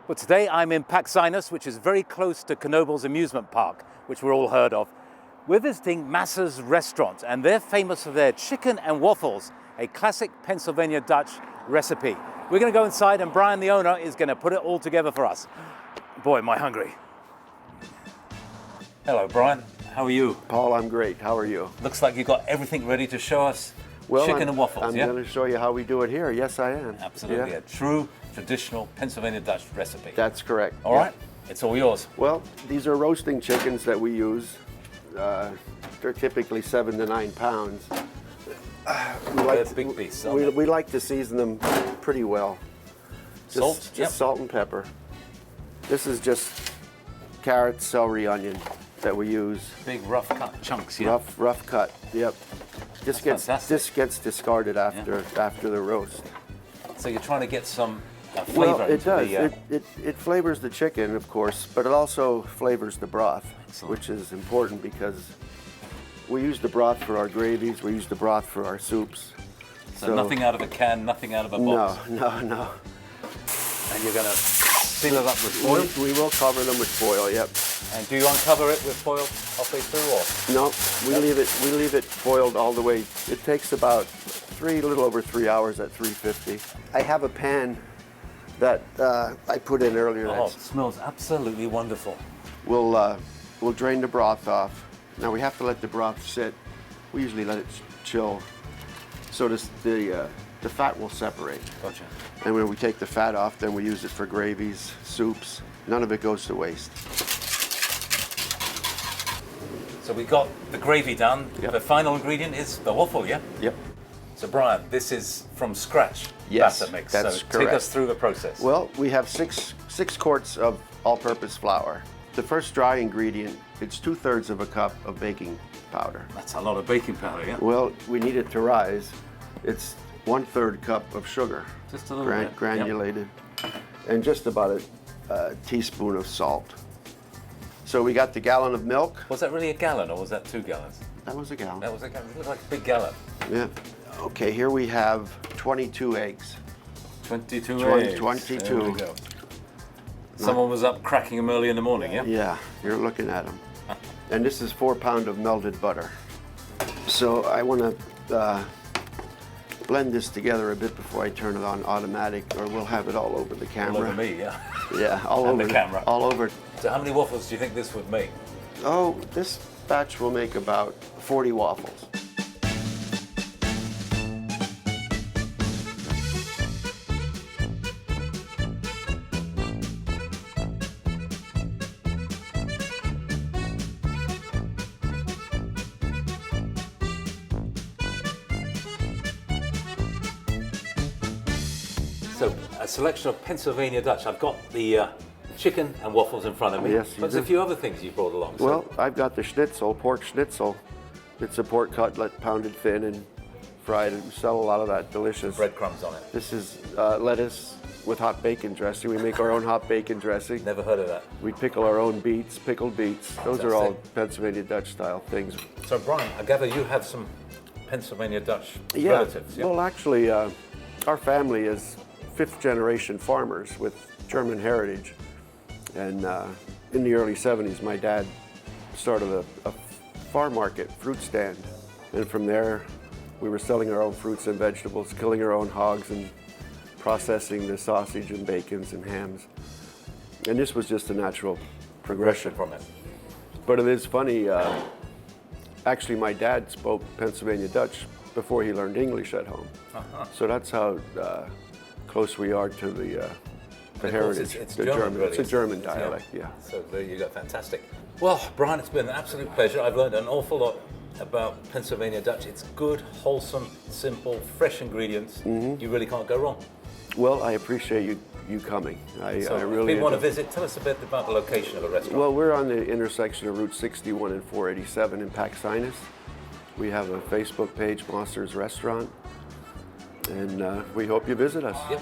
But today I'm in Paxinus, which is very close to Knobel's amusement park, which we're all heard of. We're visiting Massa's restaurant, and they're famous for their chicken and waffles, a classic Pennsylvania Dutch recipe. We're going to go inside, and Brian, the owner, is going to put it all together for us. Boy, am I hungry. Hello, Brian. How are you? Paul, I'm great. How are you? Looks like you've got everything ready to show us. Well, chicken and waffles, I'm going to show you how we do it here. Yes, I am. Absolutely. Yeah. A true traditional Pennsylvania Dutch recipe. That's correct. All right. It's all yours. Well, these are roasting chickens that we use. They're typically 7 to 9 pounds. They're big pieces, aren't they? We like to season them pretty well. Salt? Just salt and pepper. This is just carrots, celery, onion that we use. Big rough cut chunks, yeah. Rough cut, yep. This gets discarded after the roast. So you're trying to get some flavor. Well, it does. The, it flavors the chicken, of course, but it also flavors the broth, Excellent. Which is important because we use the broth for our gravies, we use the broth for our soups. so nothing out of a can, nothing out of a box. No. And you're going to seal it up with foil? We will cover them with foil, yep. And do you uncover it with foil halfway through, or? No, we leave it foiled all the way. It takes about a little over 3 hours at 350. I have a pan that I put in earlier. Oh, it smells absolutely wonderful. We'll drain the broth off. Now we have to let the broth sit. We usually let it chill, so the fat will separate. Gotcha. And when we take the fat off, then we use it for gravies, soups. None of it goes to waste. So we got the gravy done. Yep. The final ingredient is the waffle, yeah? Yep. So Brian, this is from scratch Yes, batter mix. that's so correct. Take us through the process. Well, we have six quarts of all-purpose flour. The first dry ingredient, it's 2/3 of a cup of baking powder. That's a lot of baking powder, yeah? Well, we need it to rise. It's 1/3 cup of sugar. Just a little bit. Granulated. And just about a teaspoon of salt. So we got the gallon of milk. Was that really a gallon, or was that 2 gallons? That was a gallon. That was a gallon. It looked like a big gallon. Yeah. Okay, here we have 22 eggs. 22 eggs. 22. There we go. Someone was up cracking them early in the morning, yeah? Yeah, you're looking at them. And this is 4 pounds of melted butter. So I want to blend this together a bit before I turn it on automatic, or we'll have it all over the camera. All over me, yeah. Yeah, all And over the camera. All over. So how many waffles do you think this would make? Oh, this batch will make about 40 waffles. So a selection of Pennsylvania Dutch. I've got the chicken and waffles in front of me. Yes, you But there's a do. few other things you brought along. So Well, I've got the schnitzel, pork schnitzel. It's a pork cutlet pounded thin and fried, and we sell a lot of that. Delicious. breadcrumbs on it. This is lettuce with hot bacon dressing. We make our own hot bacon dressing. Never heard of that. We pickle our own beets, pickled beets. Those are all Fantastic. Pennsylvania Dutch style things. So Brian, I gather you have some Pennsylvania Dutch relatives, yeah? Well, actually, our family is 5th generation farmers with German heritage. And in the early 70s, my dad started a farm market, fruit stand. And from there, we were selling our own fruits and vegetables, killing our own hogs, and processing the sausage and bacons and hams. And this was just a natural progression From it. But it is funny, actually my dad spoke Pennsylvania Dutch before he learned English at home. So that's how close we are to the heritage. It's the German, really. It's a German Yeah. dialect, yeah. So there you go, fantastic. Well, Brian, it's been an absolute pleasure. I've learned an awful lot about Pennsylvania Dutch. It's good, wholesome, simple, fresh ingredients. Mm-hmm. You really can't go wrong. Well, I appreciate you coming. So I if really people want to enjoy- visit, tell us a bit about the location of the restaurant. Well, we're on the intersection of Route 61 and 487 in Paxinus. We have a Facebook page, Monsters Restaurant, and we hope you visit us. Yep.